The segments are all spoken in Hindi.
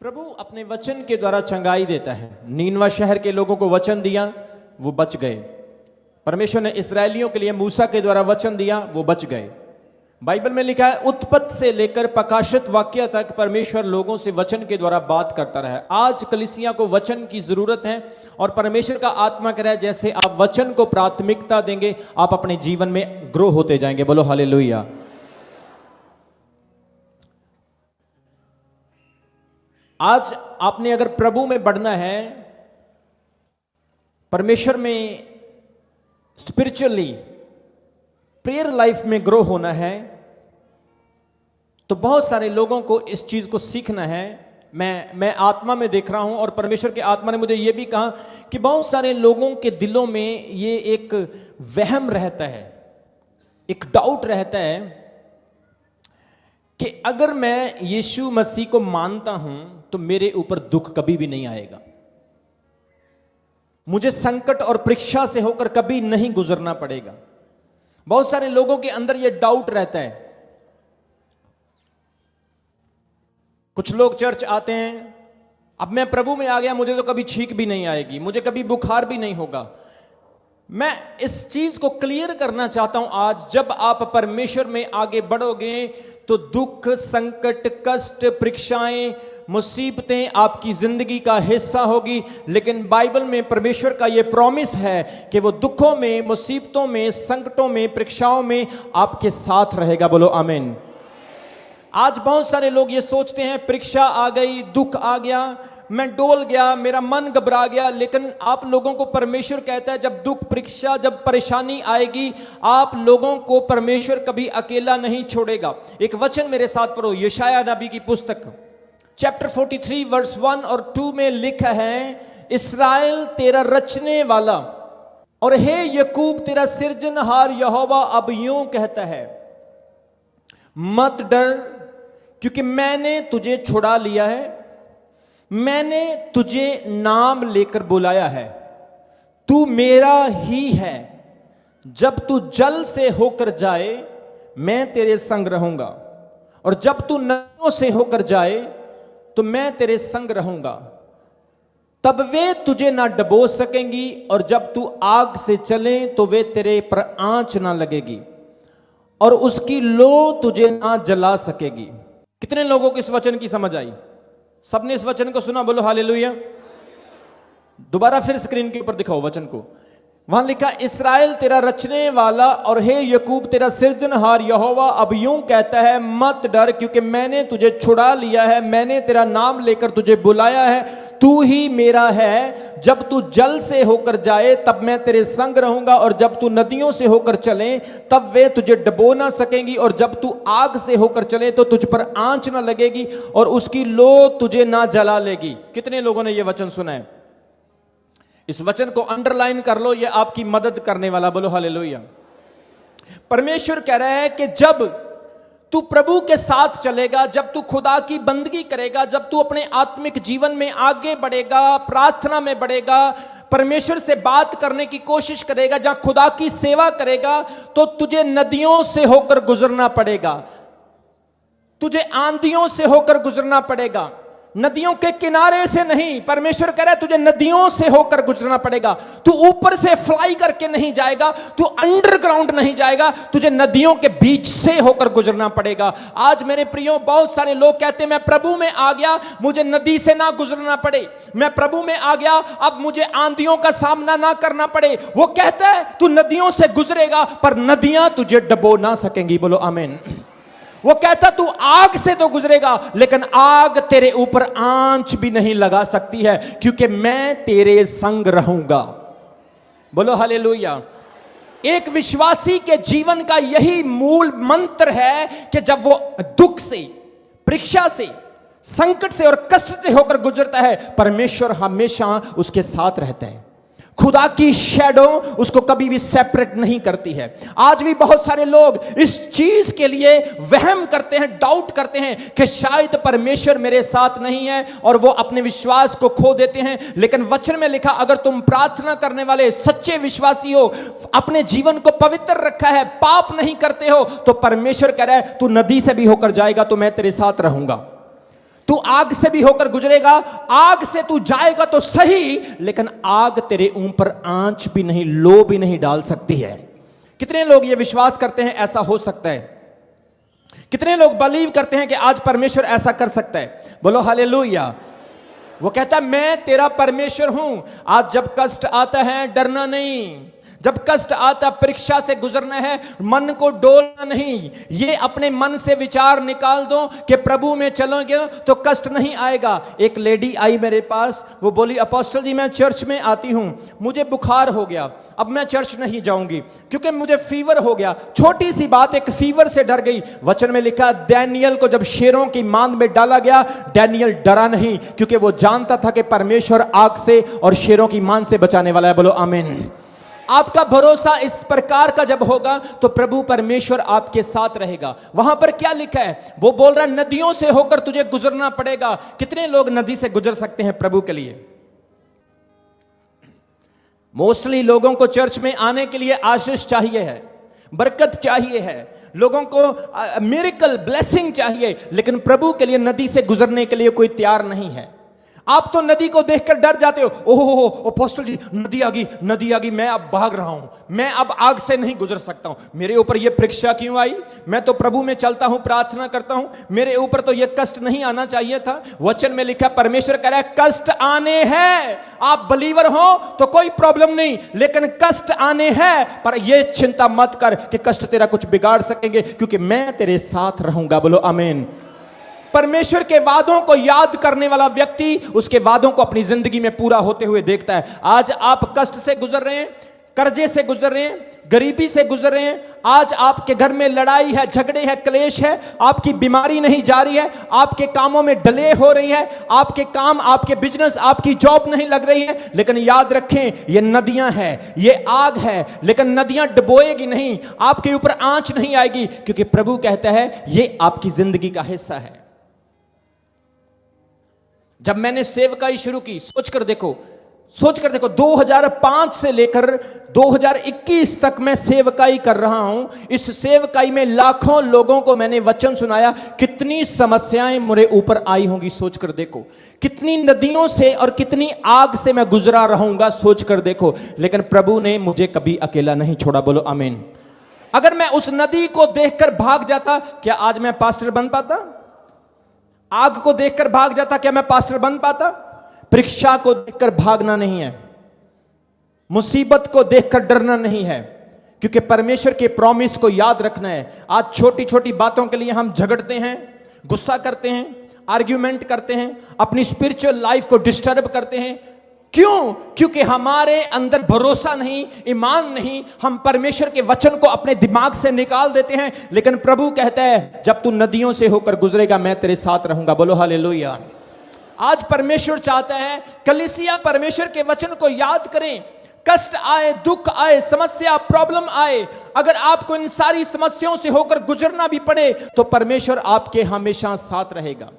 प्रभु अपने वचन के द्वारा चंगाई देता है। नीनवा शहर के लोगों को वचन दिया, वो बच गए। परमेश्वर ने इस्राएलियों के लिए मूसा के द्वारा वचन दिया, वो बच गए। बाइबल में लिखा है उत्पत्ति से लेकर प्रकाशित वाक्य तक परमेश्वर लोगों से वचन के द्वारा बात करता रहा है। आज कलीसिया को वचन की जरूरत है और परमेश्वर का आत्मा कह रहा है जैसे आप वचन को प्राथमिकता देंगे आप अपने जीवन में ग्रो होते जाएंगे। बोलो हालेलुया। आज आपने अगर प्रभु में बढ़ना है, परमेश्वर में स्पिरिचुअली प्रेयर लाइफ में ग्रो होना है, तो बहुत सारे लोगों को इस चीज को सीखना है। मैं आत्मा में देख रहा हूं और परमेश्वर के आत्मा ने मुझे यह भी कहा कि बहुत सारे लोगों के दिलों में ये एक वहम रहता है, एक डाउट रहता है कि अगर मैं यीशु मसीह को मानता हूं तो मेरे ऊपर दुख कभी भी नहीं आएगा, मुझे संकट और परीक्षा से होकर कभी नहीं गुजरना पड़ेगा। बहुत सारे लोगों के अंदर यह डाउट रहता है। कुछ लोग चर्च आते हैं, अब मैं प्रभु में आ गया, मुझे तो कभी छींक भी नहीं आएगी, मुझे कभी बुखार भी नहीं होगा। मैं इस चीज को क्लियर करना चाहता हूं आज, जब आप परमेश्वर में आगे बढ़ोगे तो दुख, संकट, कष्ट, परीक्षाएं, मुसीबतें आपकी जिंदगी का हिस्सा होगी। लेकिन बाइबल में परमेश्वर का यह प्रॉमिस है कि वो दुखों में, मुसीबतों में, संकटों में, परीक्षाओं में आपके साथ रहेगा। बोलो आमीन। आज बहुत सारे लोग ये सोचते हैं परीक्षा आ गई, दुख आ गया, मैं डोल गया, मेरा मन घबरा गया। लेकिन आप लोगों को परमेश्वर कहता है जब दुख, परीक्षा, जब परेशानी आएगी, आप लोगों को परमेश्वर कभी अकेला नहीं छोड़ेगा। एक वचन मेरे साथ पढ़ो, यशायाह नबी की पुस्तक चैप्टर 43 वर्स 1 और 2 में लिखा है, इस्राएल तेरा रचने वाला और हे यकूब तेरा सृजनहार यहोवा अब यूं कहता है, मत डर क्योंकि मैंने तुझे छुड़ा लिया है, मैंने तुझे नाम लेकर बुलाया है, तू मेरा ही है। जब तू जल से होकर जाए मैं तेरे संग रहूंगा और जब तू नदियों से होकर जाए तो मैं तेरे संग रहूंगा। तब वे तुझे ना डबो सकेंगी और जब तू आग से चले तो वे तेरे पर आंच ना लगेगी और उसकी लो तुझे ना जला सकेगी। कितने लोगों को इस वचन की समझ आई? सबने इस वचन को सुना? बोलो हालेलुया। दोबारा फिर स्क्रीन के ऊपर दिखाओ वचन को। वहां लिखा, इस्राएल तेरा रचने वाला और हे यकूब तेरा सृजनहार यहोवा अब यूं कहता है, मत डर क्योंकि मैंने तुझे छुड़ा लिया है, मैंने तेरा नाम लेकर तुझे बुलाया है, तू ही मेरा है। जब तू जल से होकर जाए तब मैं तेरे संग रहूंगा और जब तू नदियों से होकर चले तब वे तुझे डबो ना सकेंगी और जब तू आग से होकर चले तो तुझ पर आंच ना लगेगी और उसकी लो तुझे ना जला लेगी। कितने लोगों ने यह वचन सुना है? इस वचन को अंडरलाइन कर लो, यह आपकी मदद करने वाला। बोलो हालेलुया। परमेश्वर कह रहा है कि जब तू प्रभु के साथ चलेगा, जब तू खुदा की बंदगी करेगा, जब तू अपने आत्मिक जीवन में आगे बढ़ेगा, प्रार्थना में बढ़ेगा, परमेश्वर से बात करने की कोशिश करेगा, जहां खुदा की सेवा करेगा, तो तुझे नदियों से होकर गुजरना पड़ेगा, तुझे आंधियों से होकर गुजरना पड़ेगा, नदियों के किनारे से नहीं। परमेश्वर कह रहा है तुझे नदियों से होकर गुजरना पड़ेगा। तू ऊपर से फ्लाई करके नहीं जाएगा, तू अंडरग्राउंड नहीं जाएगा, तुझे नदियों के बीच से होकर गुजरना पड़ेगा। आज मेरे प्रियो, बहुत सारे लोग कहते हैं मैं प्रभु में आ गया, मुझे नदी से ना गुजरना पड़े, मैं प्रभु में आ गया, अब मुझे आंधियों का सामना ना करना पड़े। वो कहता है तू नदियों से गुजरेगा पर नदियां तुझे डबो ना सकेंगी। बोलो आमीन। वो कहता तू आग से तो गुजरेगा लेकिन आग तेरे ऊपर आंच भी नहीं लगा सकती है क्योंकि मैं तेरे संग रहूंगा। बोलो हालेलुया। एक विश्वासी के जीवन का यही मूल मंत्र है कि जब वो दुख से, परीक्षा से, संकट से और कष्ट से होकर गुजरता है, परमेश्वर हमेशा उसके साथ रहता है। खुदा की शैडो उसको कभी भी सेपरेट नहीं करती है। आज भी बहुत सारे लोग इस चीज के लिए वहम करते हैं, डाउट करते हैं कि शायद परमेश्वर मेरे साथ नहीं है और वो अपने विश्वास को खो देते हैं। लेकिन वचन में लिखा, अगर तुम प्रार्थना करने वाले सच्चे विश्वासी हो, अपने जीवन को पवित्र रखा है, पाप नहीं करते हो, तो परमेश्वर कह रहा है तू नदी से भी होकर जाएगा तो मैं तेरे साथ रहूंगा। तू आग से भी होकर गुजरेगा, आग से तू जाएगा तो सही, लेकिन आग तेरे ऊपर आंच भी नहीं, लो भी नहीं डाल सकती है। कितने लोग ये विश्वास करते हैं ऐसा हो सकता है? कितने लोग बिलीव करते हैं कि आज परमेश्वर ऐसा कर सकता है? बोलो हालेलुया। वो कहता है मैं तेरा परमेश्वर हूं। आज जब कष्ट आता है डरना नहीं, जब कष्ट आता परीक्षा से गुजरना है, मन को डोलना नहीं। ये अपने मन से विचार निकाल दो कि प्रभु में चलोगे तो कष्ट नहीं आएगा। एक लेडी आई मेरे पास, वो बोली अपोस्टल जी मैं चर्च में आती हूं, मुझे बुखार हो गया, अब मैं चर्च नहीं जाऊंगी क्योंकि मुझे फीवर हो गया। छोटी सी बात, एक फीवर से डर गई। वचन में लिखा डैनियल को जब शेरों की मांद में डाला गया, डैनियल डरा नहीं क्योंकि वो जानता था कि परमेश्वर आग से और शेरों की मांद से बचाने वाला है। बोलो आमीन। आपका भरोसा इस प्रकार का जब होगा तो प्रभु परमेश्वर आपके साथ रहेगा। वहां पर क्या लिखा है? वो बोल रहा है नदियों से होकर तुझे गुजरना पड़ेगा। कितने लोग नदी से गुजर सकते हैं प्रभु के लिए? मोस्टली लोगों को चर्च में आने के लिए आशीष चाहिए है, बरकत चाहिए है, लोगों को मिरेकल ब्लेसिंग चाहिए, लेकिन प्रभु के लिए नदी से गुजरने के लिए कोई तैयार नहीं है। आप तो नदी को देखकर डर जाते हो, ओहो अपोस्टल जी नदी आ गई, मैं अब भाग रहा हूं, मैं अब आग से नहीं गुजर सकता हूं, मेरे ऊपर यह परीक्षा क्यों आई? मैं तो प्रभु में चलता हूं, प्रार्थना करता हूं, मेरे ऊपर तो यह कष्ट नहीं आना चाहिए था। वचन में लिखा, परमेश्वर कह रहा है कष्ट आने हैं। आप बिलीवर हो तो कोई प्रॉब्लम नहीं, लेकिन कष्ट आने हैं, पर यह चिंता मत कर कि कष्ट तेरा कुछ बिगाड़ सकेंगे, क्योंकि मैं तेरे साथ रहूंगा। बोलो आमीन। परमेश्वर के वादों को याद करने वाला व्यक्ति उसके वादों को अपनी जिंदगी में पूरा होते हुए देखता है। आज आप कष्ट से गुजर रहे हैं, कर्जे से गुजर रहे हैं, गरीबी से गुजर रहे हैं, आज आपके घर में लड़ाई है, झगड़े हैं, क्लेश है, आपकी बीमारी नहीं जा रही है, आपके कामों में डिले हो रही है, आपके काम, आपके बिजनेस, आपकी जॉब नहीं लग रही है, लेकिन याद रखें ये नदियां हैं, ये आग है, लेकिन नदियां डुबोएगी नहीं, आपके ऊपर आंच नहीं आएगी, क्योंकि प्रभु कहता है ये आपकी जिंदगी का हिस्सा है। जब मैंने सेवकाई शुरू की, सोचकर देखो 2005 से लेकर 2021 तक मैं सेवकाई कर रहा हूं। इस सेवकाई में लाखों लोगों को मैंने वचन सुनाया। कितनी समस्याएं मेरे ऊपर आई होंगी, सोचकर देखो। कितनी नदियों से और कितनी आग से मैं गुजरा रहूंगा, सोचकर देखो। लेकिन प्रभु ने मुझे कभी अकेला नहीं छोड़ा। बोलो आमीन। अगर मैं उस नदी को देखकर भाग जाता, क्या आज मैं पास्टर बन पाता? आग को देखकर भाग जाता, क्या मैं पास्टर बन पाता? परीक्षा को देखकर भागना नहीं है, मुसीबत को देखकर डरना नहीं है, क्योंकि परमेश्वर के प्रॉमिस को याद रखना है। आज छोटी छोटी बातों के लिए हम झगड़ते हैं, गुस्सा करते हैं, आर्ग्यूमेंट करते हैं, अपनी स्पिरिचुअल लाइफ को डिस्टर्ब करते हैं। क्यों? क्योंकि हमारे अंदर भरोसा नहीं, ईमान नहीं। हम परमेश्वर के वचन को अपने दिमाग से निकाल देते हैं, लेकिन प्रभु कहता है जब तू नदियों से होकर गुजरेगा मैं तेरे साथ रहूंगा। बोलो हालेलुया। आज परमेश्वर चाहता है कलीसिया परमेश्वर के वचन को याद करें। कष्ट आए, दुख आए, समस्या, प्रॉब्लम आए, अगर आपको इन सारी समस्याओं से होकर गुजरना भी पड़े तो परमेश्वर आपके हमेशा साथ रहेगा।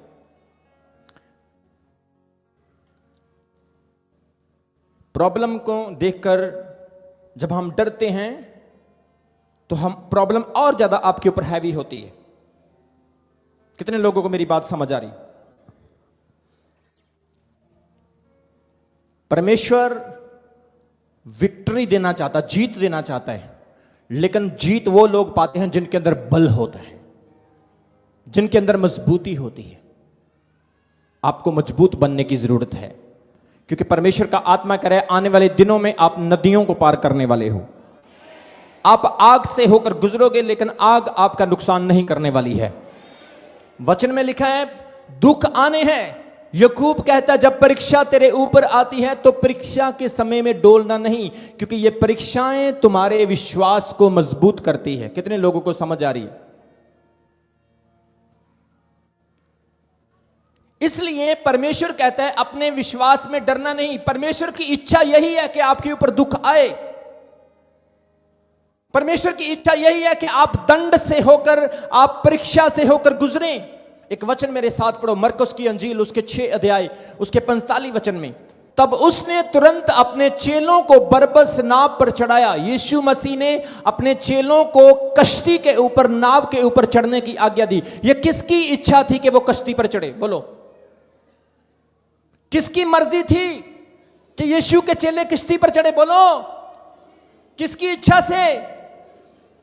प्रॉब्लम को देखकर जब हम डरते हैं तो हम प्रॉब्लम और ज्यादा आपके ऊपर हैवी होती है। कितने लोगों को मेरी बात समझ आ रही? परमेश्वर विक्ट्री देना चाहता, जीत देना चाहता है, लेकिन जीत वो लोग पाते हैं जिनके अंदर बल होता है, जिनके अंदर मजबूती होती है। आपको मजबूत बनने की जरूरत है, क्योंकि परमेश्वर का आत्मा कह रहा है आने वाले दिनों में आप नदियों को पार करने वाले हो। आप आग से होकर गुजरोगे, लेकिन आग आपका नुकसान नहीं करने वाली है। वचन में लिखा है दुख आने हैं। याकूब कहता है जब परीक्षा तेरे ऊपर आती है तो परीक्षा के समय में डोलना नहीं, क्योंकि ये परीक्षाएं तुम्हारे विश्वास को मजबूत करती है। कितने लोगों को समझ आ रही है? इसलिए परमेश्वर कहता है अपने विश्वास में डरना नहीं। परमेश्वर की इच्छा यही है कि आपके ऊपर दुख आए। परमेश्वर की इच्छा यही है कि आप दंड से होकर, आप परीक्षा से होकर गुजरें। एक वचन मेरे साथ पढ़ो, मरकुस की अंजील उसके 6 अध्याय उसके 45 वचन में। तब उसने तुरंत अपने चेलों को बरबस नाव पर चढ़ाया। यीशु मसीह ने अपने चेलों को कश्ती के ऊपर, नाव के ऊपर चढ़ने की आज्ञा दी। यह किसकी इच्छा थी कि वो कश्ती पर चढ़े? बोलो। किसकी मर्जी थी कि यीशु के चेले किश्ती पर चढ़े? बोलो, किसकी इच्छा से?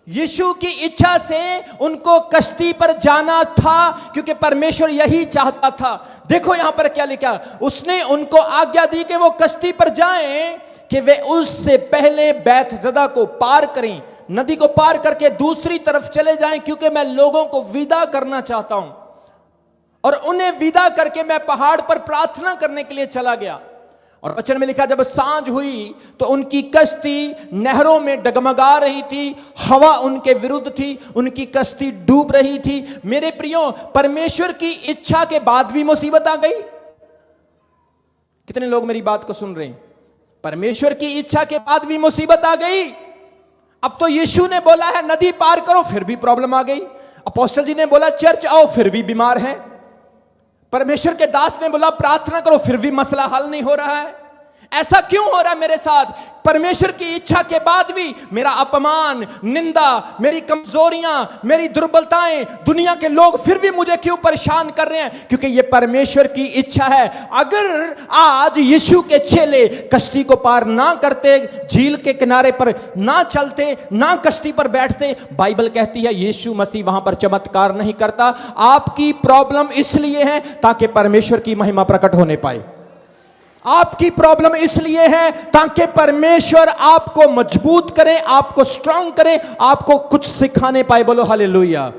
यीशु की इच्छा से उनको कश्ती पर जाना था, क्योंकि परमेश्वर यही चाहता था। देखो यहां पर क्या लिखा, उसने उनको आज्ञा दी कि वो कश्ती पर जाएं कि वे उससे पहले बैतसदा को पार करें, नदी को पार करके दूसरी तरफ चले जाएं, क्योंकि मैं लोगों को विदा करना चाहता हूं। और उन्हें विदा करके मैं पहाड़ पर प्रार्थना करने के लिए चला गया। और वचन में लिखा, जब सांझ हुई तो उनकी कश्ती नहरों में डगमगा रही थी, हवा उनके विरुद्ध थी, उनकी कश्ती डूब रही थी। मेरे प्रियो, परमेश्वर की इच्छा के बाद भी मुसीबत आ गई। कितने लोग मेरी बात को सुन रहे हैं? परमेश्वर की इच्छा के बाद भी मुसीबत आ गई। अब तो यीशु ने बोला है नदी पार करो, फिर भी प्रॉब्लम आ गई। अपोस्टल जी ने बोला चर्च आओ, फिर भी बीमार हैं। परमेश्वर के दास ने बोला प्रार्थना करो, फिर भी मसला हल नहीं हो रहा है। ऐसा क्यों हो रहा है मेरे साथ? परमेश्वर की इच्छा के बाद भी मेरा अपमान, निंदा, मेरी कमजोरियां, मेरी दुर्बलताएं, दुनिया के लोग फिर भी मुझे क्यों परेशान कर रहे हैं? क्योंकि यह परमेश्वर की इच्छा है। अगर आज यीशु के चेले कश्ती को पार ना करते, झील के किनारे पर ना चलते, ना कश्ती पर बैठते, बाइबल कहती है यीशु मसीह वहां पर चमत्कार नहीं करता। आपकी प्रॉब्लम इसलिए है ताकि परमेश्वर की महिमा प्रकट होने पाए। आपकी प्रॉब्लम इसलिए है ताकि परमेश्वर आपको मजबूत करे, आपको स्ट्रांग करे, आपको कुछ सिखाने पाए। बोलो हालेलुया।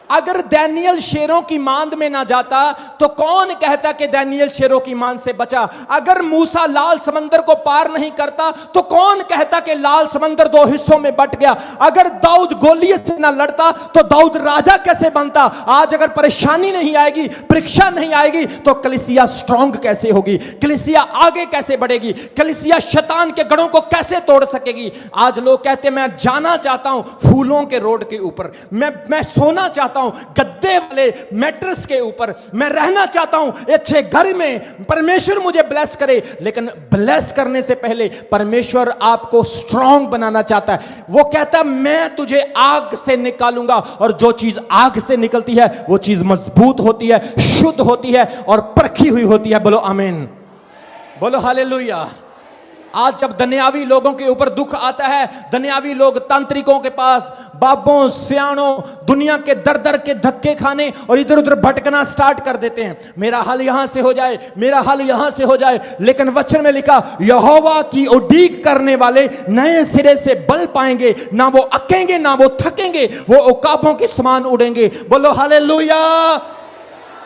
अगर दानियल शेरों की मांद में ना जाता तो कौन कहता कि दानियल शेरों की मांद से बचा? अगर मूसा लाल समंदर को पार नहीं करता तो कौन कहता कि लाल समंदर दो हिस्सों में बट गया? अगर दाऊद गोलियत से ना लड़ता तो दाऊद राजा कैसे बनता? आज अगर परेशानी नहीं आएगी, परीक्षा नहीं आएगी, तो कलीसिया स्ट्रांग कैसे होगी? कलीसिया आगे कैसे बढ़ेगी? कलीसिया शैतान के गढ़ों को कैसे तोड़ सकेगी? आज लोग कहते मैं जाना चाहता हूं फूलों के रोड के ऊपर, मैं सोना चाहता हूं गद्दे वाले मैट्रेस के ऊपर, मैं रहना चाहता हूं अच्छे घर में, परमेश्वर मुझे ब्लेस करे। लेकिन ब्लेस करने से पहले परमेश्वर आपको स्ट्रांग बनाना चाहता है। वो कहता मैं तुझे आग से निकालूंगा, और जो चीज आग से निकलती है वो चीज मजबूत होती है, शुद्ध होती है और परखी हुई होती है। बोलो आमीन, बोलो हालेलुया। आज जब दुनियावी लोगों के ऊपर दुख आता है, दुनियावी लोग तांत्रिकों के पास, बाबों सियाणों, दुनिया के दर दर के धक्के खाने और इधर उधर भटकना स्टार्ट कर देते हैं। मेरा हल यहां से हो जाए, मेरा हल यहां से हो जाए। लेकिन वचन में लिखा यहोवा की उड़ीक करने वाले नए सिरे से बल पाएंगे, ना वो अकेंगे ना वो थकेंगे, वो उकाबों के समान उड़ेंगे। बोलो हालेलुया।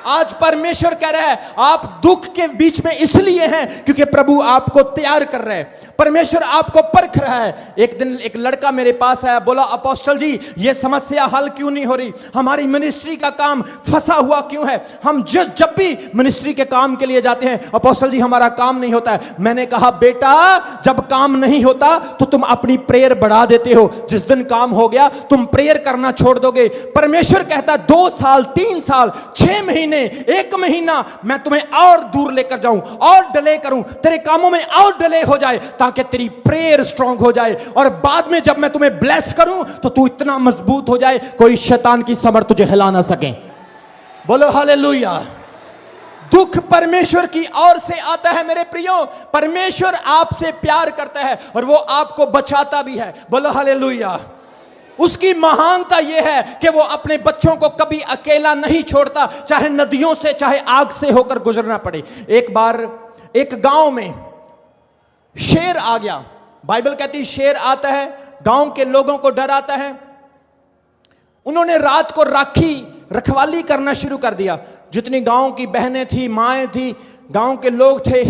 आज परमेश्वर कह रहा है आप दुख के बीच में इसलिए हैं क्योंकि प्रभु आपको तैयार कर रहा है, परमेश्वर आपको परख रहा है। एक दिन एक लड़का मेरे पास आया, बोला अपोस्टल जी ये समस्या हल क्यों नहीं हो रही? हमारी मिनिस्ट्री का काम फंसा हुआ क्यों है? हम जब भी मिनिस्ट्री के काम के लिए जाते हैं अपोस्टल जी हमारा काम नहीं होता है। मैंने कहा बेटा जब काम नहीं होता तो तुम अपनी प्रेयर बढ़ा देते हो, जिस दिन काम हो गया तुम प्रेयर करना छोड़ दोगे। परमेश्वर कहता 2 साल 3 साल 6 महीने 1 महीना मैं तुम्हें और दूर लेकर जाऊं और डिले करूं, तेरे कामों में और डिले हो जाए ताकि तेरी प्रेयर स्ट्रांग हो जाए, और बाद में जब मैं तुम्हें ब्लेस करूं तो तू इतना मजबूत हो जाए कोई शैतान की समर तुझे हिला ना सके। बोलो हालेलुया। दुख परमेश्वर की ओर से आता है मेरे प्रियो। परमेश्वर आपसे प्यार करता है और वो आपको बचाता भी है। बोलो हालेलुया। उसकी महानता यह है कि वो अपने बच्चों को कभी अकेला नहीं छोड़ता, चाहे नदियों से चाहे आग से होकर गुजरना पड़े। एक बार एक गांव में शेर आ गया। बाइबल कहती है शेर आता है, गांव के लोगों को डर आता है। उन्होंने रात को रखवाली करना शुरू कर दिया। जितनी गांव की बहनें थी, माएँ थी, गांव के लोग थे,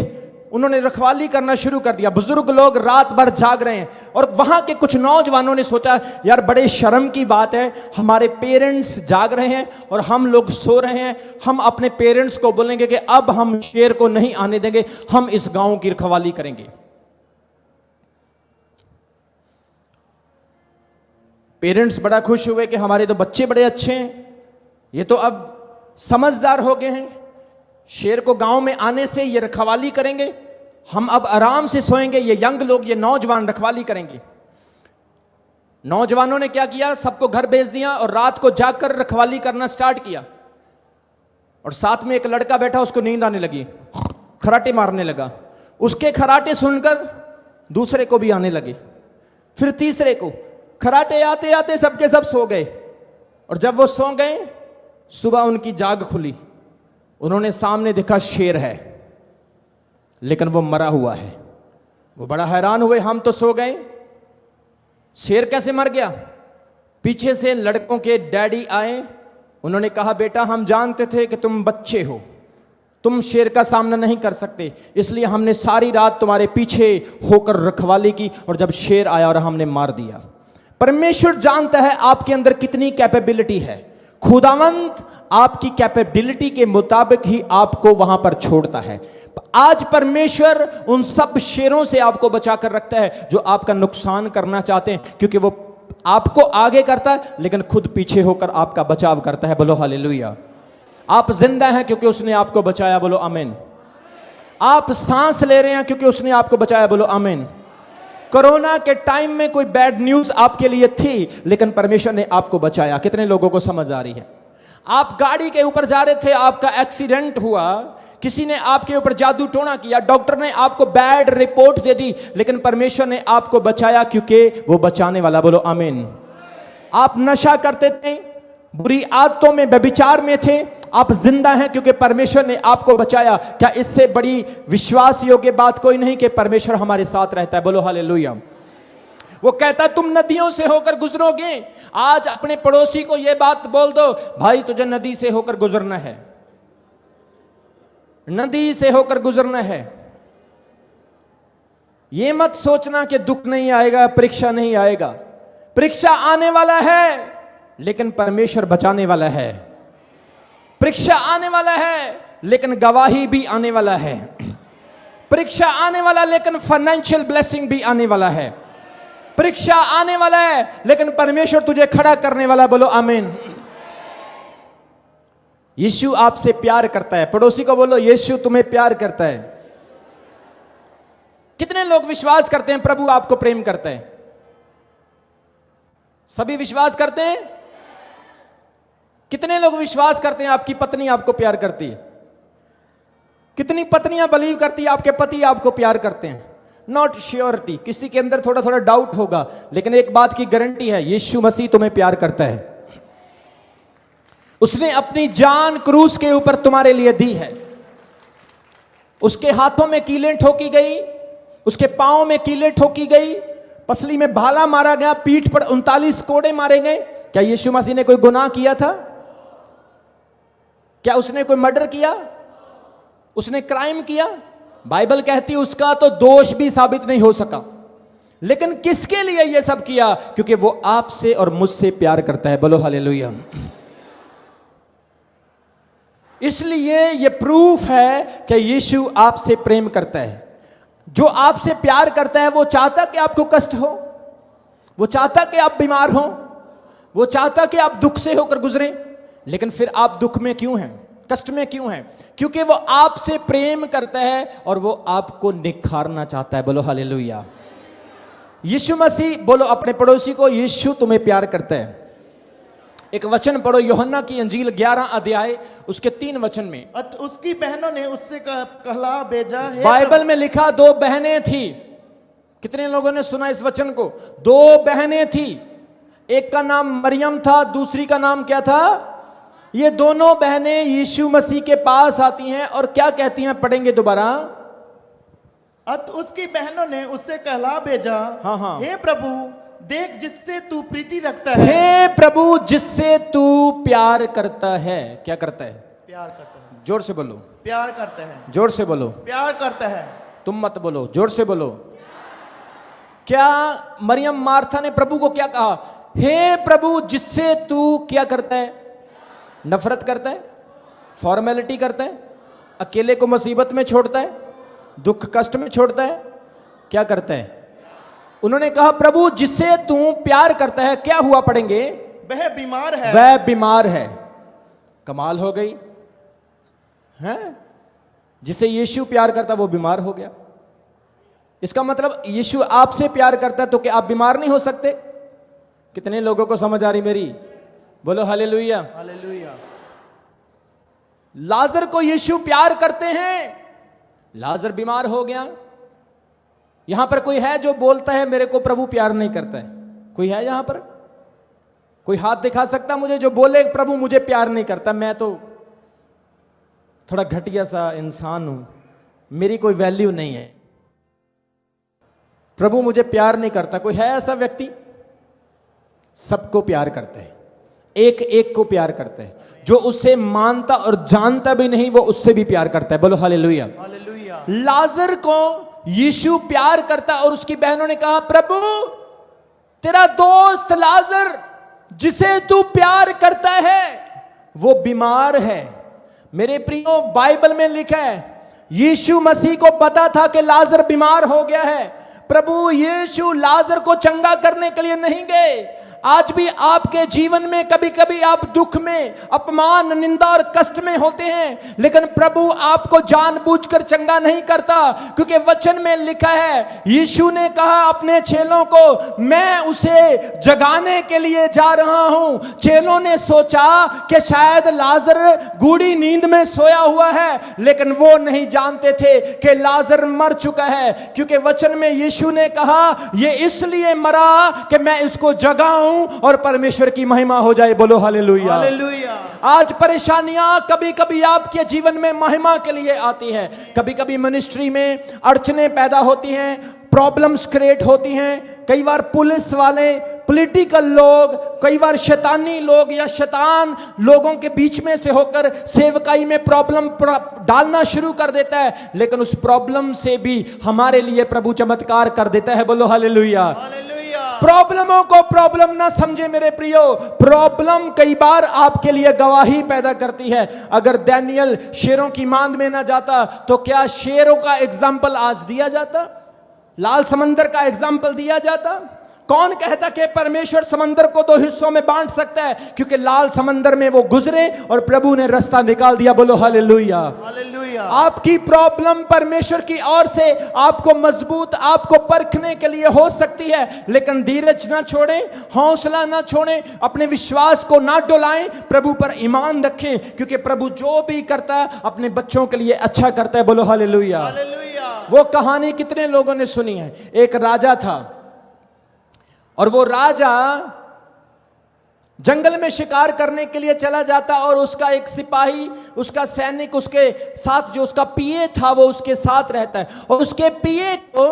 उन्होंने रखवाली करना शुरू कर दिया। बुजुर्ग लोग रात भर जाग रहे हैं। और वहां के कुछ नौजवानों ने सोचा यार बड़े शर्म की बात है, हमारे पेरेंट्स जाग रहे हैं और हम लोग सो रहे हैं, हम अपने पेरेंट्स को बोलेंगे कि अब हम शेर को नहीं आने देंगे, हम इस गांव की रखवाली करेंगे। पेरेंट्स बड़ा खुश हुए कि हमारे तो बच्चे बड़े अच्छे हैं, ये तो अब समझदार हो गए हैं, शेर को गांव में आने से ये रखवाली करेंगे, हम अब आराम से सोएंगे, ये यंग लोग ये नौजवान रखवाली करेंगे। नौजवानों ने क्या किया, सबको घर भेज दिया और रात को जाकर रखवाली करना स्टार्ट किया। और साथ में एक लड़का बैठा, उसको नींद आने लगी। खराटे मारने लगा। उसके खराटे सुनकर दूसरे को भी आने लगे, फिर तीसरे को। खराटे आते आते सबके सब सो गए, और जब वो सो गए, सुबह उनकी जाग खुली। उन्होंने सामने देखा शेर है, लेकिन वो मरा हुआ है। वो बड़ा हैरान हुए, हम तो सो गए, शेर कैसे मर गया? पीछे से लड़कों के डैडी आए। उन्होंने कहा, बेटा हम जानते थे कि तुम बच्चे हो, तुम शेर का सामना नहीं कर सकते, इसलिए हमने सारी रात तुम्हारे पीछे होकर रखवाली की, और जब शेर आया और हमने मार दिया। परमेश्वर जानता है आपके अंदर कितनी कैपेबिलिटी है। खुदावंत आपकी कैपेबिलिटी के मुताबिक ही आपको वहां पर छोड़ता है। आज परमेश्वर उन सब शेरों से आपको बचा कर रखता है जो आपका नुकसान करना चाहते हैं, क्योंकि वो आपको आगे करता है लेकिन खुद पीछे होकर आपका बचाव करता है। बोलो हालेलुया। आप जिंदा हैं क्योंकि उसने आपको बचाया। बोलो आमीन। आप सांस ले रहे हैं क्योंकि उसने आपको बचाया। बोलो आमीन। कोरोना के टाइम में कोई बैड न्यूज आपके लिए थी, लेकिन परमेश्वर ने आपको बचाया। कितने लोगों को समझ आ रही है? आप गाड़ी के ऊपर जा रहे थे, आपका एक्सीडेंट हुआ, किसी ने आपके ऊपर जादू टोना किया, डॉक्टर ने आपको बैड रिपोर्ट दे दी, लेकिन परमेश्वर ने आपको बचाया क्योंकि वो बचाने वाला। बोलो आमीन। आप नशा करते थे, बुरी आदतों में, व्यभिचार में थे, आप जिंदा हैं क्योंकि परमेश्वर ने आपको बचाया। क्या इससे बड़ी विश्वास योग्य बात कोई नहीं कि परमेश्वर हमारे साथ रहता है। बोलो हालेलुया। वो कहता तुम नदियों से होकर गुजरोगे। आज अपने पड़ोसी को यह बात बोल दो, भाई तुझे नदी से होकर गुजरना है, नदी से होकर गुजरना है। यह मत सोचना कि दुख नहीं आएगा, परीक्षा नहीं आएगा। परीक्षा आने वाला है, लेकिन परमेश्वर बचाने वाला है। परीक्षा आने वाला है, लेकिन गवाही भी आने वाला है। परीक्षा आने वाला, लेकिन फाइनेंशियल ब्लेसिंग भी आने वाला है। परीक्षा आने वाला है, लेकिन परमेश्वर तुझे खड़ा करने वाला। बोलो आमीन। यीशु आपसे प्यार करता है। पड़ोसी को बोलो, यीशु तुम्हें प्यार करता है। कितने लोग विश्वास करते हैं प्रभु आपको प्रेम करता है? सभी विश्वास करते हैं? कितने लोग विश्वास करते हैं आपकी पत्नी आपको प्यार करती है? कितनी पत्नियां बिलीव करती है आपके पति आपको प्यार करते हैं? नॉट श्योरिटी, किसी के अंदर थोड़ा थोड़ा डाउट होगा, लेकिन एक बात की गारंटी है, यीशु मसीह तुम्हें प्यार करता है। उसने अपनी जान क्रूस के ऊपर तुम्हारे लिए दी है। उसके हाथों में कीलें ठोकी गई, उसके पांव में कीलें ठोकी गई, पसली में भाला मारा गया, पीठ पर 39 कोड़े मारे गए। क्या यीशु मसीह ने कोई गुनाह किया था? क्या उसने कोई मर्डर किया? उसने क्राइम किया? बाइबल कहती है उसका तो दोष भी साबित नहीं हो सका। लेकिन किसके लिए यह सब किया? क्योंकि वो आपसे और मुझसे प्यार करता है। बोलो हालेलुया। इसलिए यह प्रूफ है कि यीशु आपसे प्रेम करता है। जो आपसे प्यार करता है वो चाहता कि आपको कष्ट हो, वो चाहता कि आप बीमार हो, वो चाहता कि आप दुख से होकर गुजरें। लेकिन फिर आप दुख में क्यों हैं, कष्ट में क्यों हैं? क्योंकि वो आपसे प्रेम करता है और वो आपको निखारना चाहता है। बोलो हालेलुया। यीशु मसीह, बोलो अपने पड़ोसी को, यीशु तुम्हें प्यार करता है। एक वचन पढ़ो, यूहन्ना की अंजील 11 अध्याय उसके 3 वचन में। उसकी बहनों ने उससे कहला भेजा है। बाइबल में लिखा 2 बहनें थी। कितने लोगों ने सुना इस वचन को? 2 बहनें थी, एक का नाम मरियम था, दूसरी का नाम क्या था? ये दोनों बहनें यीशु मसीह के पास आती हैं और क्या कहती हैं? पढ़ेंगे दोबारा। अत उसकी बहनों ने उससे कहला भेजा, हाँ। हे प्रभु, देख जिससे तू प्रीति रखता है। हे प्रभु, जिससे तू प्यार करता है। क्या करता है? प्यार करता है। जोर से बोलो। प्यार करता है। जोर से बोलो। प्यार करता है। तुम मत बोलो, जोर से बोलो। क्या मरियम मार्था ने प्रभु को क्या कहा? हे प्रभु, जिससे तू क्या करता है? नफरत करता है, फॉर्मेलिटी करता है, अकेले को मुसीबत में छोड़ता है, दुख कष्ट में छोड़ता है, क्या करता है? उन्होंने कहा प्रभु जिससे तू प्यार करता है, क्या हुआ? पढ़ेंगे, वह बीमार है। वह बीमार है। कमाल हो गई है। जिसे यीशु प्यार करता वो बीमार हो गया। इसका मतलब यीशु आपसे प्यार करता है तो क्या आप बीमार नहीं हो सकते? कितने लोगों को समझ आ रही मेरी? बोलो हालेलुया। हालेलुया। लाजर को यीशु प्यार करते हैं, लाजर बीमार हो गया। यहां पर कोई है जो बोलता है मेरे को प्रभु प्यार नहीं करता है? कोई है यहां पर? कोई हाथ दिखा सकता मुझे जो बोले प्रभु मुझे प्यार नहीं करता, मैं तो थोड़ा घटिया सा इंसान हूं, मेरी कोई वैल्यू नहीं है, प्रभु मुझे प्यार नहीं करता? कोई है ऐसा व्यक्ति? सबको प्यार करते हैं, एक एक को प्यार करते हैं। जो उसे मानता और जानता भी नहीं वो उससे भी प्यार करता है। बोलो हालेलुया। हालेलुया। लाजर को यीशु प्यार करता और उसकी बहनों ने कहा प्रभु तेरा दोस्त लाजर जिसे तू प्यार करता है वो बीमार है। मेरे प्रियो, बाइबल में लिखा है यीशु मसीह को पता था कि लाजर बीमार हो गया है। प्रभु यीशु लाजर को चंगा करने के लिए नहीं गए। आज भी आपके जीवन में कभी कभी आप दुख में, अपमान, निंदा और कष्ट में होते हैं, लेकिन प्रभु आपको जानबूझकर चंगा नहीं करता, क्योंकि वचन में लिखा है यीशु ने कहा अपने चेलों को मैं उसे जगाने के लिए जा रहा हूं। चेलों ने सोचा कि शायद लाजर गूढ़ी नींद में सोया हुआ है, लेकिन वो नहीं जानते थे कि लाजर मर चुका है, क्योंकि वचन में यीशु ने कहा ये इसलिए मरा कि मैं इसको जगाऊं और परमेश्वर की महिमा हो जाए। बोलो हालेलुया। हालेलुया। आज परेशानियां कभी कभी आपके जीवन में महिमा के लिए आती है, कभी कभी मिनिस्ट्री में अड़चने पैदा होती हैं, प्रॉब्लम्स क्रिएट होती हैं। कई बार पुलिस वाले, पॉलिटिकल लोग, कई बार शैतानी लोग या शैतान लोगों के बीच में से होकर सेवकाई में प्रॉब्लम डालना शुरू कर देता है, लेकिन उस प्रॉब्लम से भी हमारे लिए प्रभु चमत्कार कर देता है। बोलो हालेलुया। प्रॉब्लमों को प्रॉब्लम ना समझे मेरे प्रियो, प्रॉब्लम कई बार आपके लिए गवाही पैदा करती है। अगर दानियल शेरों की मांद में ना जाता तो क्या शेरों का एग्जाम्पल आज दिया जाता? लाल समंदर का एग्जाम्पल दिया जाता? कौन कहता कि परमेश्वर समंदर को दो हिस्सों में बांट सकता है? क्योंकि लाल समंदर में वो गुजरे और प्रभु ने रास्ता निकाल दिया। बोलो हालेलुया। हालेलुया। आपकी प्रॉब्लम परमेश्वर की ओर से आपको मजबूत, आपको परखने के लिए हो सकती है, लेकिन धीरज ना छोड़ें, हौसला ना छोड़ें, अपने विश्वास को ना डुलाएं, प्रभु पर ईमान रखें, क्योंकि प्रभु जो भी करता है अपने बच्चों के लिए अच्छा करता है। बोलो हालेलुया। हालेलुया। वो कहानी कितने लोगों ने सुनी है? एक राजा था और वो राजा जंगल में शिकार करने के लिए चला जाता और उसका एक सिपाही, उसका सैनिक उसके साथ, जो उसका पीए था वो उसके साथ रहता है। और उसके पीए को,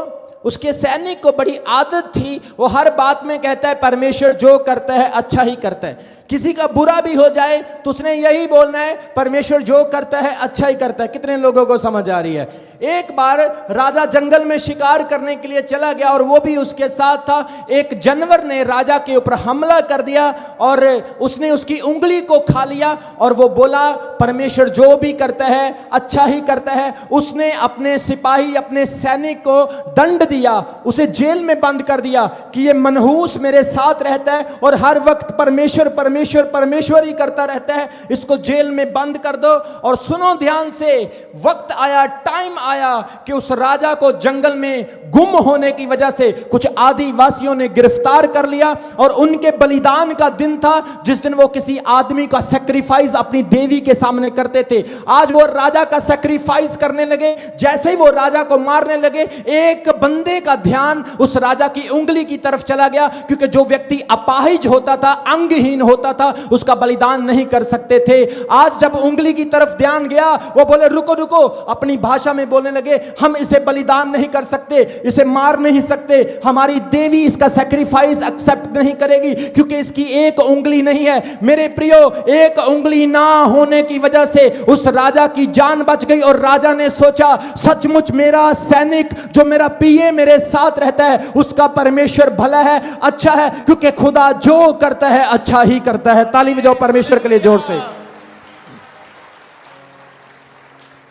उसके सैनिक को बड़ी आदत थी, वो हर बात में कहता है परमेश्वर जो करता है अच्छा ही करता है। किसी का बुरा भी हो जाए तो उसने यही बोलना है परमेश्वर जो करता है अच्छा ही करता है। कितने लोगों को समझ आ रही है? एक बार राजा जंगल में शिकार करने के लिए चला गया और वो भी उसके साथ था। एक जानवर ने राजा के ऊपर हमला कर दिया और उसने उसकी उंगली को खा लिया और वो बोला परमेश्वर जो भी करता है अच्छा ही करता है। उसने अपने सिपाही, अपने सैनिक को दंड दिया, उसे जेल में बंद कर दिया कि ये मनहूस मेरे साथ रहता है और हर वक्त परमेश्वर परमेश्वर परमेश्वर ही करता रहता है, इसको जेल में बंद कर दो। और सुनो ध्यान से, वक्त आया, टाइम आया कि उस राजा को जंगल में गुम होने की वजह से कुछ आदिवासियों ने गिरफ्तार कर लिया और उनके बलिदान का दिन था जिस दिन वो किसी आदमी का सैक्रिफाइस अपनी देवी के सामने करते थे। आज वो राजा का सैक्रिफाइस करने लगे। जैसे ही वो राजा को मारने लगे, एक बंदे का ध्यान उस राजा की उंगली की तरफ चला गया, क्योंकि जो व्यक्ति अपाहिज होता था, अंगहीन होता था, उसका बलिदान नहीं कर सकते थे। आज जब उंगली की तरफ ध्यान गया, वो बोले रुको रुको, अपनी भाषा में बोलने लगे हम इसे बलिदान नहीं कर सकते, इसे मार नहीं सकते, हमारी देवी इसका सैक्रिफाइस एक्सेप्ट नहीं करेगी क्योंकि इसकी एक उंगली नहीं है। मेरे प्रियो, एक उंगली ना होने की वजह से उस राजा की जान बच गई और राजा ने सोचा सचमुच मेरा सैनिक जो मेरा पीए मेरे साथ रहता है उसका परमेश्वर भला है, अच्छा है, क्योंकि खुदा जो करता है अच्छा ही करता है। ताली बजाओ परमेश्वर के लिए जोर से।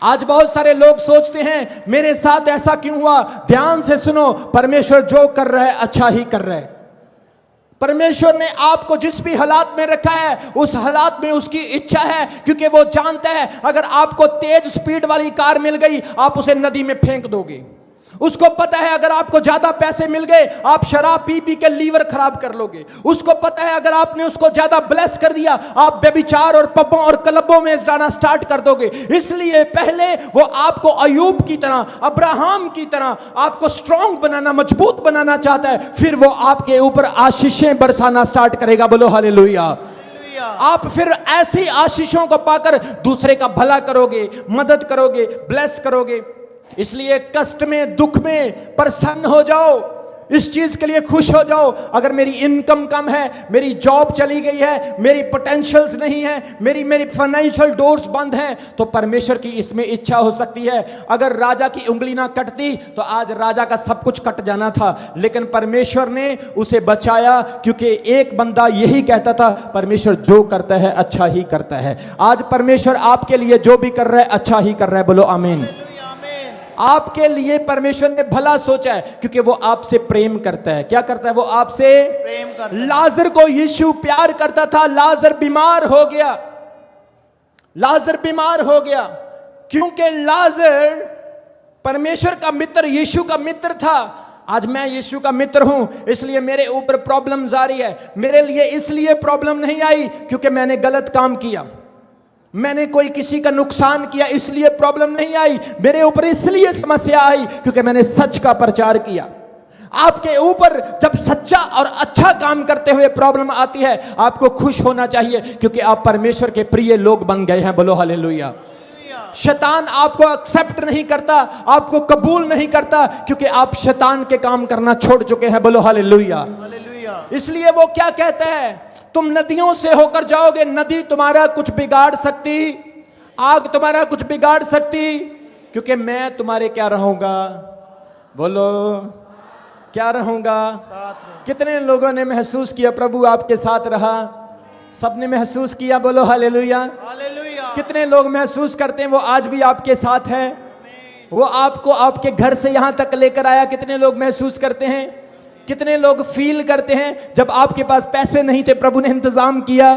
आज बहुत सारे लोग सोचते हैं मेरे साथ ऐसा क्यों हुआ? ध्यान से सुनो, परमेश्वर जो कर रहा है अच्छा ही कर रहा है। परमेश्वर ने आपको जिस भी हालात में रखा है उस हालात में उसकी इच्छा है, क्योंकि वो जानता है अगर आपको तेज स्पीड वाली कार मिल गई आप उसे नदी में फेंक दोगे, उसको पता है अगर आपको ज्यादा पैसे मिल गए आप शराब पी पी के लीवर खराब कर लोगे। उसको पता है अगर आपने उसको ज्यादा ब्लेस कर दिया आप व्यभिचार और पबों और क्लबों में जाना स्टार्ट कर दोगे। इसलिए पहले वो आपको अयूब की तरह, अब्राहम की तरह आपको स्ट्रांग बनाना, मजबूत बनाना चाहता है, फिर वो आपके ऊपर आशीषें बरसाना स्टार्ट करेगा। बोलो हालेलुया। आप फिर ऐसी आशीषों को पाकर दूसरे का भला करोगे, मदद करोगे, ब्लेस करोगे। इसलिए कष्ट में, दुख में प्रसन्न हो जाओ, इस चीज के लिए खुश हो जाओ। अगर मेरी इनकम कम है, मेरी जॉब चली गई है, मेरी पोटेंशियल्स नहीं है, मेरी फाइनेंशियल डोर्स बंद हैं, तो परमेश्वर की इसमें इच्छा हो सकती है। अगर राजा की उंगली ना कटती तो आज राजा का सब कुछ कट जाना था, लेकिन परमेश्वर ने उसे बचाया, क्योंकि एक बंदा यही कहता था, परमेश्वर जो करता है अच्छा ही करता है। आज परमेश्वर आपके लिए जो भी कर रहा है अच्छा ही कर रहा है। बोलो आमीन। आपके लिए परमेश्वर ने भला सोचा है, क्योंकि वो आपसे प्रेम करता है। क्या करता है? वो आपसे प्रेम करता है। लाजर को यीशु प्यार करता था, लाजर बीमार हो गया, लाजर बीमार हो गया, क्योंकि लाजर परमेश्वर का मित्र, यीशु का मित्र था। आज मैं यीशु का मित्र हूं, इसलिए मेरे ऊपर प्रॉब्लम्स आ रही है। मेरे लिए इसलिए प्रॉब्लम नहीं आई क्योंकि मैंने गलत काम किया, मैंने कोई किसी का नुकसान किया, इसलिए प्रॉब्लम नहीं आई। मेरे ऊपर इसलिए समस्या आई क्योंकि मैंने सच का प्रचार किया। आपके ऊपर जब सच्चा और अच्छा काम करते हुए प्रॉब्लम आती है, आपको खुश होना चाहिए, क्योंकि आप परमेश्वर के प्रिय लोग बन गए हैं। बोलो हालेलुया। शैतान आपको एक्सेप्ट नहीं करता, आपको कबूल नहीं करता, क्योंकि आप शैतान के काम करना छोड़ चुके हैं। बोलो हालेलुया। इसलिए वो क्या कहता है, तुम नदियों से होकर जाओगे, नदी तुम्हारा कुछ बिगाड़ सकती, आग तुम्हारा कुछ बिगाड़ सकती, क्योंकि मैं तुम्हारे क्या रहूंगा। बोलो क्या रहूंगा? कितने लोगों ने महसूस किया प्रभु आपके साथ रहा? सबने महसूस किया। बोलो हालेलुया। कितने लोग महसूस करते हैं वो आज भी आपके साथ है, वो आपको आपके घर से यहां तक लेकर आया? कितने लोग महसूस करते हैं? कितने लोग फील करते हैं जब आपके पास पैसे नहीं थे प्रभु ने इंतजाम किया?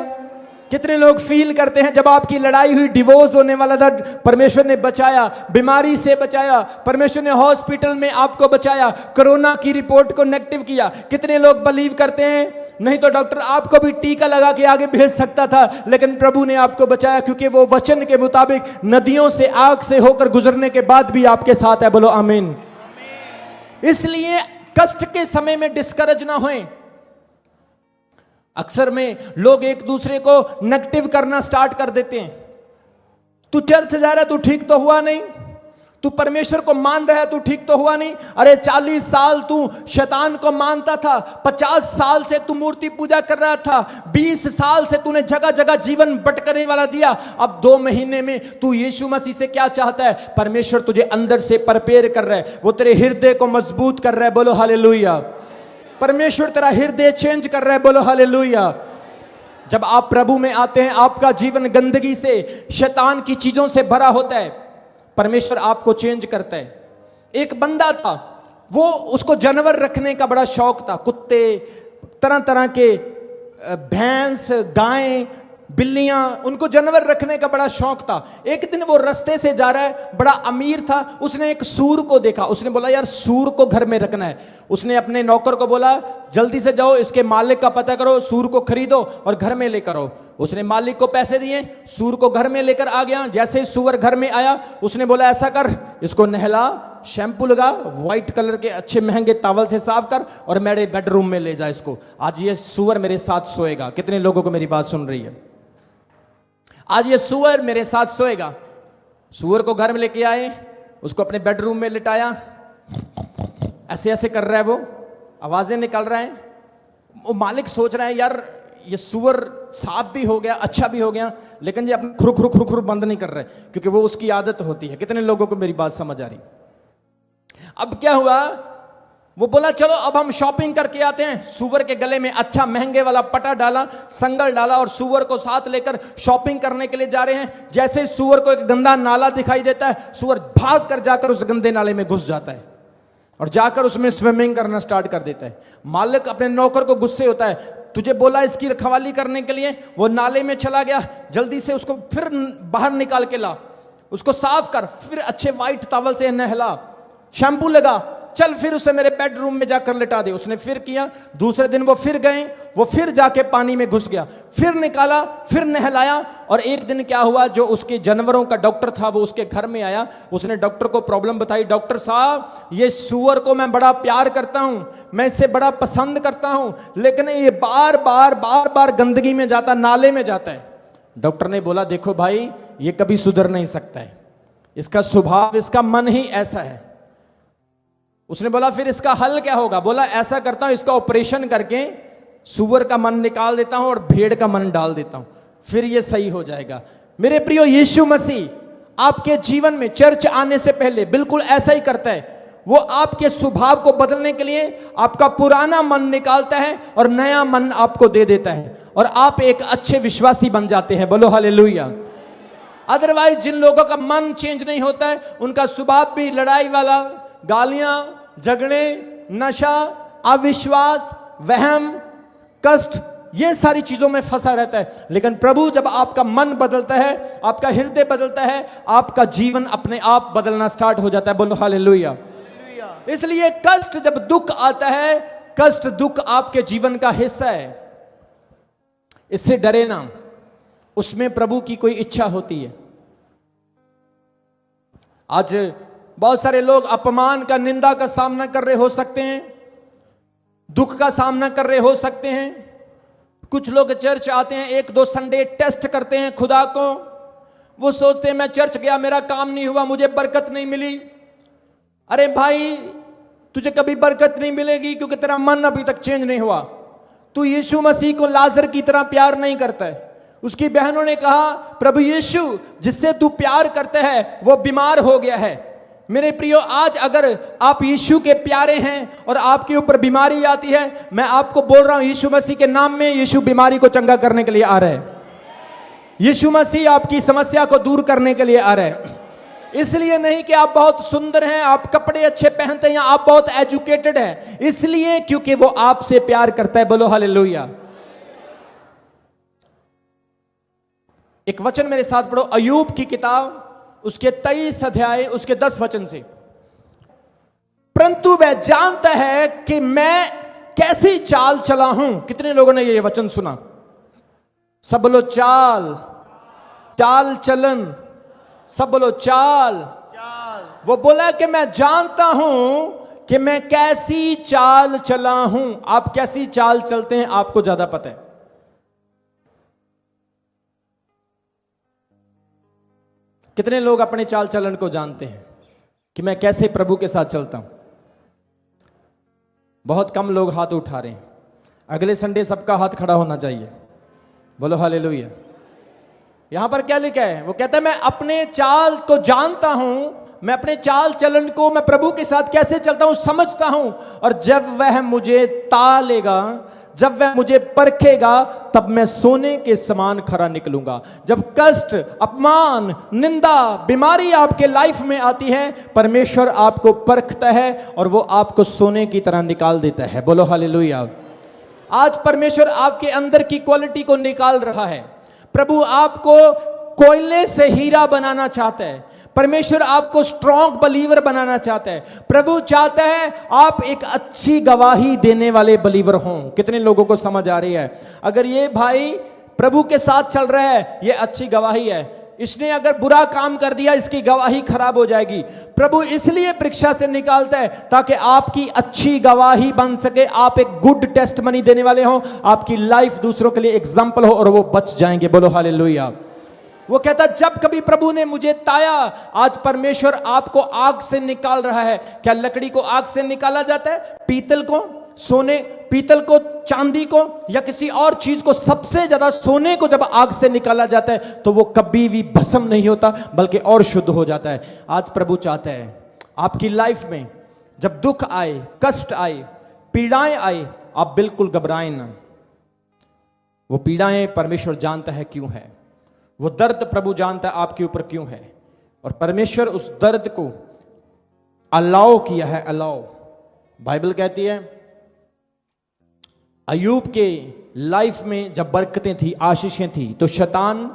कितने लोग फील करते हैं जब आपकी लड़ाई हुई, डिवोर्स होने वाला था, परमेश्वर ने बचाया, बीमारी से बचाया, परमेश्वर ने हॉस्पिटल में आपको बचाया, कोरोना की रिपोर्ट को नेगेटिव किया? कितने लोग बिलीव करते हैं नहीं तो डॉक्टर आपको भी टीका लगा के आगे भेज सकता था, लेकिन प्रभु ने आपको बचाया, क्योंकि वो वचन के मुताबिक नदियों से, आग से होकर गुजरने के बाद भी आपके साथ है। बोलो आमीन। इसलिए कष्ट के समय में डिस्करेज ना होएं। अक्सर में लोग एक दूसरे को नेगेटिव करना स्टार्ट कर देते हैं। तू चर्च जा रहा है, तू ठीक तो हुआ नहीं, तू परमेश्वर को मान रहा है, तू ठीक तो हुआ नहीं। अरे 40 साल तू शैतान को मानता था, 50 साल से तू मूर्ति पूजा कर रहा था, 20 साल से तूने जगह जगह जीवन भटकने वाला दिया, अब 2 महीने में तू यीशु मसीह से क्या चाहता है? परमेश्वर तुझे अंदर से प्रिपेयर कर रहा है, वो तेरे हृदय को मजबूत कर रहा है। बोलो हालेलुया। परमेश्वर तेरा हृदय चेंज कर रहा है। बोलो हालेलुया। जब आप प्रभु में आते हैं, आपका जीवन गंदगी से, शैतान की चीजों से भरा होता है, परमेश्वर आपको चेंज करता है। एक बंदा था, वो उसको जानवर रखने का बड़ा शौक था, कुत्ते, तरह तरह के भैंस, गायें, बिल्लियां, उनको जानवर रखने का बड़ा शौक था। एक दिन वो रास्ते से जा रहा है, बड़ा अमीर था, उसने एक सूर को देखा, उसने बोला यार सूर को घर में रखना है। उसने अपने नौकर को बोला जल्दी से जाओ, इसके मालिक का पता करो, सूर को खरीदो और घर में लेकर आओ। उसने मालिक को पैसे दिए, सूर को घर में लेकर आ गया। जैसे ही सूअर घर में आया, उसने बोला ऐसा कर, इसको नहला, शैम्पू लगा, व्हाइट कलर के अच्छे महंगे टॉवल से साफ कर और मेरे बेडरूम में ले जा इसको। आज ये सूअर मेरे साथ सोएगा। कितने लोगों को मेरी बात सुन रही है? आज ये सूअर मेरे साथ सोएगा। सूअर को घर में लेके आए, उसको अपने बेडरूम में लिटाया, ऐसे ऐसे कर रहा है, वो आवाजें निकल रहा है। वो मालिक सोच रहा है यार ये सूअर साफ भी हो गया, अच्छा भी हो गया, लेकिन ये अपने खुर खुर खुर खुर बंद नहीं कर रहा है, क्योंकि वो उसकी आदत होती है। कितने लोगों को मेरी बात समझ आ रही? अब क्या हुआ, वो बोला चलो अब हम शॉपिंग करके आते हैं। सूअर के गले में अच्छा महंगे वाला पटा डाला, संगल डाला और सूअर को साथ लेकर शॉपिंग करने के लिए जा रहे हैं। जैसे सूअर को एक गंदा नाला दिखाई देता है, सूअर भाग कर जाकर उस गंदे नाले में घुस जाता है और जाकर उसमें स्विमिंग करना स्टार्ट कर देता है। मालिक अपने नौकर को गुस्से होता है, तुझे बोला इसकी रखवाली करने के लिए, वो नाले में चला गया, जल्दी से उसको फिर बाहर निकाल के ला, उसको साफ कर, फिर अच्छे व्हाइट टॉवल से नहला, शैम्पू लगा, चल फिर उसे मेरे बेडरूम में जाकर लिटा दे। उसने फिर किया। दूसरे दिन वो फिर गए, वो फिर जाके पानी में घुस गया, फिर निकाला, फिर नहलाया। और एक दिन क्या हुआ, जो उसके जानवरों का डॉक्टर था वो उसके घर में आया। उसने डॉक्टर को प्रॉब्लम बताई। डॉक्टर साहब, ये सूअर को मैं बड़ा प्यार करता हूं, मैं इसे बड़ा पसंद करता हूं, लेकिन ये बार बार गंदगी में जाता, नाले में जाता है। डॉक्टर ने बोला, देखो भाई, ये कभी सुधर नहीं सकता है, इसका स्वभाव, इसका मन ही ऐसा है। उसने बोला, फिर इसका हल क्या होगा? बोला, ऐसा करता हूं, इसका ऑपरेशन करके सूअर का मन निकाल देता हूं और भेड़ का मन डाल देता हूं, फिर ये सही हो जाएगा। मेरे प्रियो, यीशु मसीह आपके जीवन में चर्च आने से पहले बिल्कुल ऐसा ही करता है। वो आपके स्वभाव को बदलने के लिए आपका पुराना मन निकालता है और नया मन आपको दे देता है, और आप एक अच्छे विश्वासी बन जाते हैं। बोलो हालेलुया। अदरवाइज जिन लोगों का मन चेंज नहीं होता है, उनका स्वभाव भी लड़ाई वाला, गालियां, झगड़े, नशा, अविश्वास, वहम, कष्ट, ये सारी चीजों में फंसा रहता है। लेकिन प्रभु जब आपका मन बदलता है, आपका हृदय बदलता है, आपका जीवन अपने आप बदलना स्टार्ट हो जाता है। बोलो हालेलुया। इसलिए कष्ट, जब दुख आता है, कष्ट दुख आपके जीवन का हिस्सा है, इससे डरे ना, उसमें प्रभु की कोई इच्छा होती है। आज बहुत सारे लोग अपमान का, निंदा का सामना कर रहे हो सकते हैं, दुख का सामना कर रहे हो सकते हैं। कुछ लोग चर्च आते हैं, एक दो संडे टेस्ट करते हैं खुदा को। वो सोचते हैं, मैं चर्च गया, मेरा काम नहीं हुआ, मुझे बरकत नहीं मिली। अरे भाई, तुझे कभी बरकत नहीं मिलेगी क्योंकि तेरा मन अभी तक चेंज नहीं हुआ। तू यीशु मसीह को लाजर की तरह प्यार नहीं करता है। उसकी बहनों ने कहा, प्रभु यीशु जिससे तू प्यार करता है वो बीमार हो गया है। मेरे प्रियो, आज अगर आप यीशु के प्यारे हैं और आपके ऊपर बीमारी आती है, मैं आपको बोल रहा हूं, यीशु मसीह के नाम में यीशु बीमारी को चंगा करने के लिए आ रहे हैं। यीशु मसीह आपकी समस्या को दूर करने के लिए आ रहे हैं। इसलिए नहीं कि आप बहुत सुंदर हैं, आप कपड़े अच्छे पहनते हैं, या आप बहुत एजुकेटेड हैं, इसलिए क्योंकि वो आपसे प्यार करता है। बोलो हालेलुया। एक वचन मेरे साथ पढ़ो, अय्यूब की किताब, उसके 23 अध्याय, उसके 10 वचन से। परंतु वह जानता है कि मैं कैसी चाल चला हूं। कितने लोगों ने ये वचन सुना? सब बोलो चाल, चाल चलन, सब बोलो चाल। वो बोला कि मैं जानता हूं कि मैं कैसी चाल चला हूं। आप कैसी चाल चलते हैं आपको ज्यादा पता है। कितने लोग अपने चाल चलन को जानते हैं कि मैं कैसे प्रभु के साथ चलता हूं? बहुत कम लोग हाथ उठा रहे हैं। अगले संडे सबका हाथ खड़ा होना चाहिए। बोलो हालेलुया। यहां पर क्या लिखा है? वो कहता है, मैं अपने चाल को जानता हूं, मैं अपने चाल चलन को, मैं प्रभु के साथ कैसे चलता हूं समझता हूं, और जब वह मुझे तालेगा, जब वह मुझे परखेगा, तब मैं सोने के समान खरा निकलूंगा। जब कष्ट, अपमान, निंदा, बीमारी आपके लाइफ में आती है, परमेश्वर आपको परखता है और वो आपको सोने की तरह निकाल देता है। बोलो हालेलुया। आज परमेश्वर आपके अंदर की क्वालिटी को निकाल रहा है। प्रभु आपको कोयले से हीरा बनाना चाहता है। परमेश्वर आपको स्ट्रॉन्ग बलीवर बनाना चाहता है। प्रभु चाहता है आप एक अच्छी गवाही देने वाले बलीवर हों। कितने लोगों को समझ आ रही है? अगर ये भाई प्रभु के साथ चल रहा है, ये अच्छी गवाही है। इसने अगर बुरा काम कर दिया, इसकी गवाही खराब हो जाएगी। प्रभु इसलिए परीक्षा से निकालता है ताकि आपकी अच्छी गवाही बन सके, आप एक गुड टेस्टमनी देने वाले हो, आपकी लाइफ दूसरों के लिए एग्जाम्पल हो और वो बच जाएंगे। बोलो हालेलुया। वो कहता, जब कभी प्रभु ने मुझे ताया, आज परमेश्वर आपको आग से निकाल रहा है। क्या लकड़ी को आग से निकाला जाता है? पीतल को, सोने, पीतल को, चांदी को, या किसी और चीज को, सबसे ज्यादा सोने को जब आग से निकाला जाता है तो वो कभी भी भस्म नहीं होता, बल्कि और शुद्ध हो जाता है। आज प्रभु चाहता है आपकी लाइफ में जब दुख आए, कष्ट आए, पीड़ाएं आए, आप बिल्कुल घबराएं ना। वो पीड़ाएं परमेश्वर जानता है क्यों है, वो दर्द प्रभु जानता है आपके ऊपर क्यों है, और परमेश्वर उस दर्द को अलाउ किया है। अलाउ, बाइबल कहती है अय्यूब के लाइफ में जब बरकतें थी, आशीषें थी, तो शैतान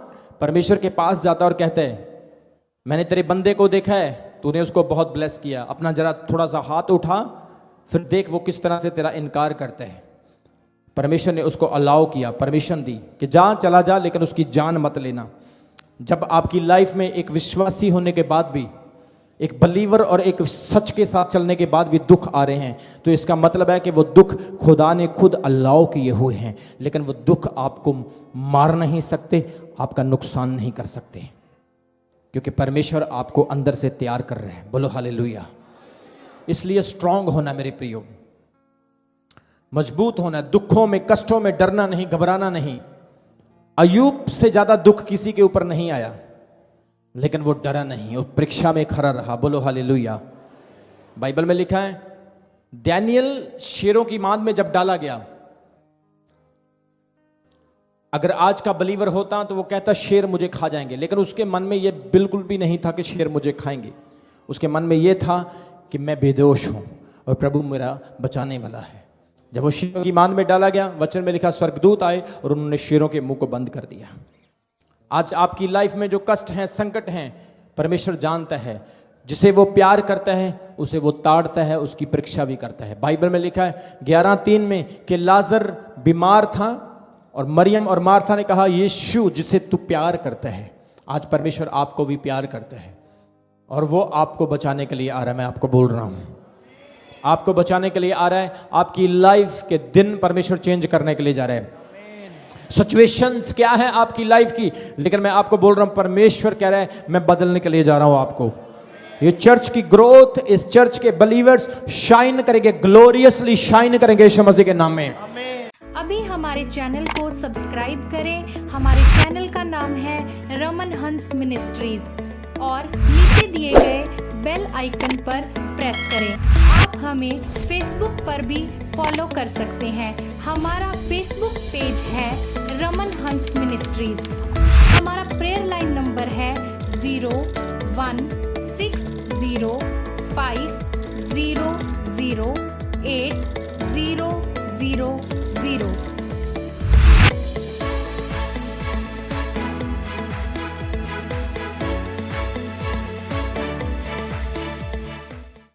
परमेश्वर के पास जाता और कहता है, मैंने तेरे बंदे को देखा है, तूने उसको बहुत ब्लेस किया, अपना जरा थोड़ा सा हाथ उठा, फिर देख वो किस तरह से तेरा इनकार करते हैं। परमेश्वर ने उसको अलाउ किया, परमिशन दी कि जा, चला जा, लेकिन उसकी जान मत लेना। जब आपकी लाइफ में एक विश्वासी होने के बाद भी, एक बलीवर और एक सच के साथ चलने के बाद भी दुख आ रहे हैं, तो इसका मतलब है कि वो दुख खुदा ने खुद अलाउ किए हुए हैं, लेकिन वो दुख आपको मार नहीं सकते, आपका नुकसान नहीं कर सकते, क्योंकि परमेश्वर आपको अंदर से तैयार कर रहे हैं। बोलो हालेलुया। इसलिए स्ट्रांग होना मेरे प्रियो, मजबूत होना, दुखों में, कष्टों में डरना नहीं, घबराना नहीं। अय्यूब से ज्यादा दुख किसी के ऊपर नहीं आया, लेकिन वो डरा नहीं और परीक्षा में खड़ा रहा। बोलो हालेलुया। बाइबल में लिखा है, दानियल शेरों की मांद में जब डाला गया, अगर आज का बलीवर होता तो वो कहता शेर मुझे खा जाएंगे, लेकिन उसके मन में ये बिल्कुल भी नहीं था कि शेर मुझे खाएंगे। उसके मन में ये था कि मैं बेदोष हूं और प्रभु मेरा बचाने वाला है। जब वो शेरों की मांद में डाला गया, वचन में लिखा स्वर्गदूत आए और उन्होंने शेरों के मुंह को बंद कर दिया। आज आपकी लाइफ में जो कष्ट हैं, संकट हैं, परमेश्वर जानता है। जिसे वो प्यार करता है उसे वो ताड़ता है, उसकी परीक्षा भी करता है। बाइबल में लिखा है 11:3 में कि लाजर बीमार था और मरियम और मार्था ने कहा यीशु जिसे तू प्यार करता है। आज परमेश्वर आपको भी प्यार करता है और वो आपको बचाने के लिए आ रहा है। मैं आपको बोल रहा हूं, आपको बचाने के लिए आ रहा है। आपकी लाइफ के दिन परमेश्वर चेंज करने के लिए जा रहे हैं। सिचुएशंस क्या है आपकी लाइफ की, लेकिन मैं आपको बोल रहा हूं परमेश्वर कह रहा है मैं बदलने के लिए जा रहा हूं आपको। ये चर्च की ग्रोथ, इस चर्च के बिलीवर्स शाइन करेंगे, ग्लोरियसली शाइन करेंगे यीशु मसीह के नाम में। अभी हमारे चैनल को सब्सक्राइब करें। हमारे चैनल का नाम है रमन हंस मिनिस्ट्रीज और नीचे दिए गए बेल आइकन पर प्रेस करें। आप हमें फेसबुक पर भी फॉलो कर सकते हैं। हमारा फेसबुक पेज है रमन हंस मिनिस्ट्रीज। हमारा प्रेयर लाइन नंबर है 0160500800।